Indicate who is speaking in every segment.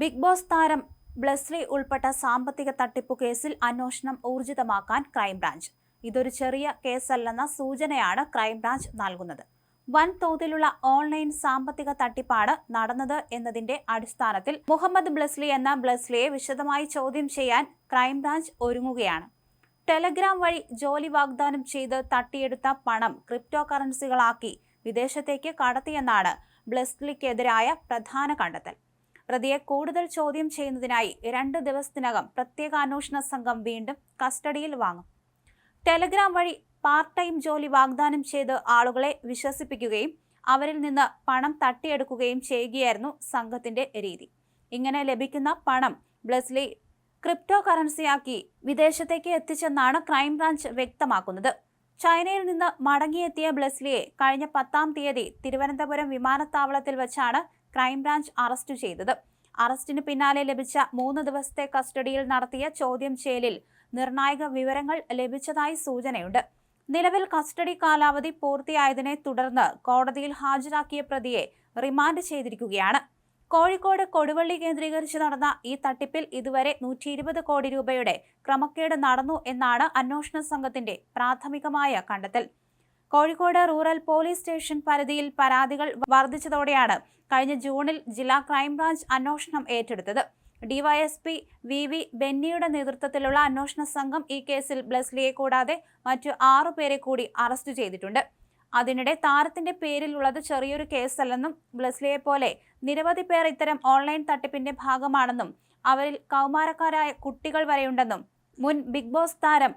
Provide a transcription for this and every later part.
Speaker 1: Big boss താരം ബ്ലെസ്ലി ഉൾപ്പെട്ട സാമ്പത്തിക തട്ടിപ്പു കേസിൽ അന്വേഷണം ഊർജിതമാക്കാൻ ക്രൈംബ്രാഞ്ച്. ഇതൊരു ചെറിയ കേസല്ലെന്ന സൂചനയാണ് ക്രൈംബ്രാഞ്ച് നൽകുന്നത്. വൻതോതിലുള്ള ഓൺലൈൻ സാമ്പത്തിക തട്ടിപ്പാണ് നടന്നത് എന്നതിന്റെ അടിസ്ഥാനത്തിൽ മുഹമ്മദ് ബ്ലെസ്ലി എന്ന ബ്ലെസ്ലിയെ വിശദമായി ചോദ്യം ചെയ്യാൻ ക്രൈംബ്രാഞ്ച് ഒരുങ്ങുകയാണ്. ടെലഗ്രാം വഴി ജോലി വാഗ്ദാനം ചെയ്ത് തട്ടിയെടുത്ത പണം ക്രിപ്റ്റോ കറൻസികളാക്കി വിദേശത്തേക്ക് കടത്തിയെന്നാണ് ബ്ലെസ്ലിക്കെതിരായ പ്രധാന കണ്ടെത്തൽ. പ്രതിയെ കൂടുതൽ ചോദ്യം ചെയ്യുന്നതിനായി 2 ദിവസത്തിനകം പ്രത്യേക അന്വേഷണ സംഘം വീണ്ടും കസ്റ്റഡിയിൽ വാങ്ങും. ടെലഗ്രാം വഴി പാർട്ട് ടൈം ജോലി വാഗ്ദാനം ചെയ്ത് ആളുകളെ വിശ്വസിപ്പിക്കുകയും അവരിൽ നിന്ന് പണം തട്ടിയെടുക്കുകയും ചെയ്യുകയായിരുന്നു സംഘത്തിന്റെ രീതി. ഇങ്ങനെ ലഭിക്കുന്ന പണം ബ്ലെസ്ലി ക്രിപ്റ്റോ കറൻസിയാക്കി വിദേശത്തേക്ക് എത്തിച്ചെന്നാണ് ക്രൈംബ്രാഞ്ച് വ്യക്തമാക്കുന്നത്. ചൈനയിൽ നിന്ന് മടങ്ങിയെത്തിയ ബ്ലെസ്ലിയെ കഴിഞ്ഞ 10-ാം തീയതി തിരുവനന്തപുരം വിമാനത്താവളത്തിൽ വെച്ചാണ് ക്രൈംബ്രാഞ്ച് അറസ്റ്റ് ചെയ്തത്. അറസ്റ്റിന് പിന്നാലെ ലഭിച്ച 3 ദിവസത്തെ കസ്റ്റഡിയിൽ നടത്തിയ ചോദ്യം ചെയ്യലിൽ നിർണായക വിവരങ്ങൾ ലഭിച്ചതായി സൂചനയുണ്ട്. നിലവിൽ കസ്റ്റഡി കാലാവധി പൂർത്തിയായതിനെ തുടർന്ന് കോടതിയിൽ ഹാജരാക്കിയ പ്രതിയെ റിമാൻഡ് ചെയ്തിരിക്കുകയാണ്. കോഴിക്കോട് കൊടുവള്ളി കേന്ദ്രീകരിച്ച് നടന്ന ഈ തട്ടിപ്പിൽ ഇതുവരെ 120 കോടി രൂപയുടെ ക്രമക്കേട് നടന്നു എന്നാണ് അന്വേഷണ സംഘത്തിന്റെ പ്രാഥമികമായ കണ്ടെത്തൽ. കോഴിക്കോട് റൂറൽ പോലീസ് സ്റ്റേഷൻ പരിധിയിൽ പരാതികൾ വർദ്ധിച്ചതോടെയാണ് കഴിഞ്ഞ ജൂണിൽ ജില്ലാ ക്രൈംബ്രാഞ്ച് അന്വേഷണം ഏറ്റെടുത്തത്. ഡിവൈഎസ്പി വി ബെന്നിയുടെ നേതൃത്വത്തിലുള്ള അന്വേഷണ സംഘം ഈ കേസിൽ ബ്ലെസ്ലിയെ കൂടാതെ മറ്റു 6 പേരെ കൂടി അറസ്റ്റ് ചെയ്തിട്ടുണ്ട്. അതിനിടെ താരത്തിന്റെ പേരിലുള്ളത് ചെറിയൊരു കേസല്ലെന്നും ബ്ലെസ്ലിയെ പോലെ നിരവധി പേർ ഇത്തരം ഓൺലൈൻ തട്ടിപ്പിന്റെ ഭാഗമാണെന്നും അവരിൽ കൗമാരക്കാരായ കുട്ടികൾ വരെയുണ്ടെന്നും മുൻ ബിഗ് ബോസ് താരം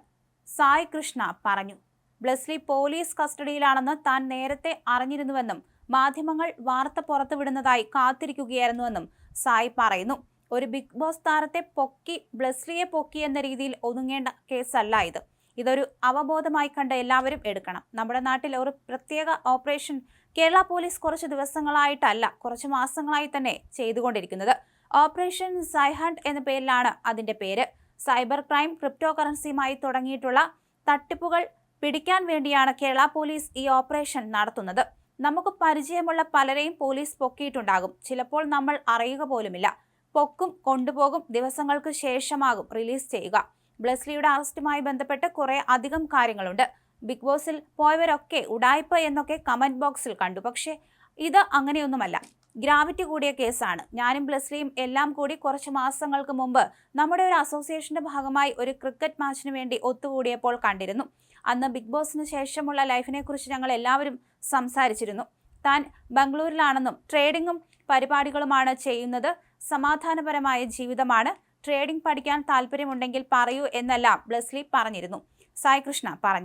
Speaker 1: സായ് കൃഷ്ണ പറഞ്ഞു. ബ്ലെസ്ലി പോലീസ് കസ്റ്റഡിയിലാണെന്ന് താൻ നേരത്തെ അറിഞ്ഞിരുന്നുവെന്നും മാധ്യമങ്ങൾ വാർത്ത പുറത്തുവിടുന്നതായി കാത്തിരിക്കുകയായിരുന്നുവെന്നും സായ് പറയുന്നു. ഒരു ബിഗ് ബോസ് താരത്തെ പൊക്കി ബ്ലെസ്ലിയെ പൊക്കി എന്ന രീതിയിൽ ഒതുങ്ങേണ്ട കേസല്ല ഇത്. ഇതൊരു അവബോധമായി കണ്ട് എല്ലാവരും എടുക്കണം. നമ്മുടെ നാട്ടിൽ ഒരു പ്രത്യേക ഓപ്പറേഷൻ കേരള പോലീസ് കുറച്ച് ദിവസങ്ങളായിട്ടല്ല, കുറച്ച് മാസങ്ങളായി തന്നെ ചെയ്തുകൊണ്ടിരിക്കുന്നത്. ഓപ്പറേഷൻ സൈഹണ്ട് എന്ന പേരിലാണ് അതിന്റെ പേര്. സൈബർ ക്രൈം, ക്രിപ്റ്റോ കറൻസിയുമായി തുടങ്ങിയിട്ടുള്ള തട്ടിപ്പുകൾ പിടിക്കാൻ വേണ്ടിയാണ് കേരള പോലീസ് ഈ ഓപ്പറേഷൻ നടത്തുന്നത്. നമുക്ക് പരിചയമുള്ള പലരെയും പോലീസ് പൊക്കിയിട്ടുണ്ടാകും. ചിലപ്പോൾ നമ്മൾ അറിയുക പോലുമില്ല. പൊക്കും, കൊണ്ടുപോകും, ദിവസങ്ങൾക്ക് ശേഷമാകും റിലീസ് ചെയ്യുക. ബ്ലെസ്ലിയുടെ അറസ്റ്റുമായി ബന്ധപ്പെട്ട് കുറെ അധികം കാര്യങ്ങളുണ്ട്. ബിഗ് ബോസിൽ പോയവരൊക്കെ ഉടായ്പ എന്നൊക്കെ കമന്റ് ബോക്സിൽ കണ്ടു. പക്ഷേ ഇത് അങ്ങനെയൊന്നുമല്ല. ഗ്രാവിറ്റി കൂടിയ കേസാണ്. ഞാനും ബ്ലെസ്ലിയും എല്ലാം കൂടി കുറച്ച് മാസങ്ങൾക്ക് മുമ്പ് നമ്മുടെ ഒരു അസോസിയേഷന്റെ ഭാഗമായി ഒരു ക്രിക്കറ്റ് മാച്ചിന് വേണ്ടി ഒത്തുകൂടിയപ്പോൾ കണ്ടിരുന്നു. അന്ന് ബിഗ് ബോസിന് ശേഷമുള്ള ലൈഫിനെ കുറിച്ച് ഞങ്ങൾ എല്ലാവരും സംസാരിച്ചിരുന്നു. താൻ ബംഗളൂരിലാണെന്നും ട്രേഡിങ്ങും പരിപാടികളുമാണ് ചെയ്യുന്നത്. സമാധാനപരമായ ജീവിതമാണ്. ട്രേഡിംഗ് പഠിക്കാൻ താല്പര്യമുണ്ടെങ്കിൽ പറയൂ എന്നെല്ലാം ബ്ലെസ്ലി പറഞ്ഞിരുന്നു. സായ് കൃഷ്ണ പറഞ്ഞു.